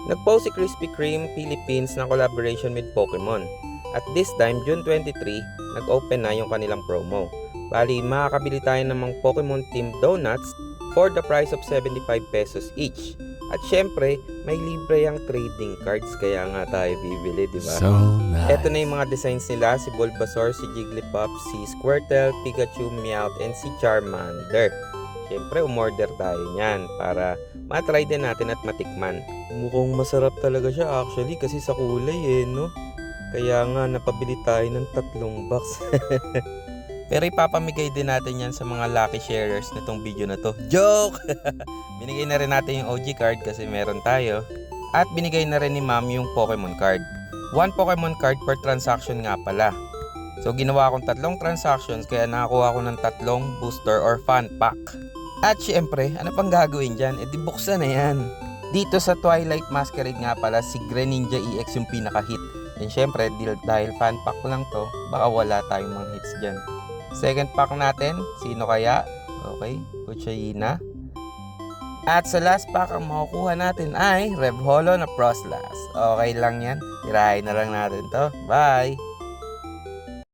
Nag-post si Krispy Kreme Philippines na collaboration with Pokemon. At this time, June 23, nag-open na yung kanilang promo. Bali, makakabili tayo ng mga Pokemon themed donuts for the price of 75 pesos each. At syempre, may libre yung trading cards kaya nga tayo bibili, di ba? So nice. Ito na yung mga designs nila, si Bulbasaur, si Jigglypuff, si Squirtle, Pikachu, Meowth, and si Charmander. Syempre, umorder tayo niyan para matry din natin at matikman. Mukhang masarap talaga siya actually kasi sa kulay no? Kaya nga napabili tayo ng 3 box. Pero ipapamigay din natin yan sa mga lucky sharers nitong video na to. Joke! Binigay na rin natin yung OG card kasi meron tayo. At binigay na rin ni ma'am yung Pokemon card. 1 Pokemon card per transaction nga pala. So ginawa akong 3 transactions kaya nakakuha ko ng 3 booster or fan pack. At syempre, ano pang gagawin dyan? E di buksan na yan. Dito sa Twilight Masquerade nga pala, si Greninja EX yung pinaka-hit. And syempre, dahil fan pack lang to, baka wala tayong mga hits dyan. Second pack natin, sino kaya? Okay, Poochyena. At sa last pack, ang makukuha natin ay Revholo na Froslass. Okay lang yan, tirahin na lang natin to. Bye!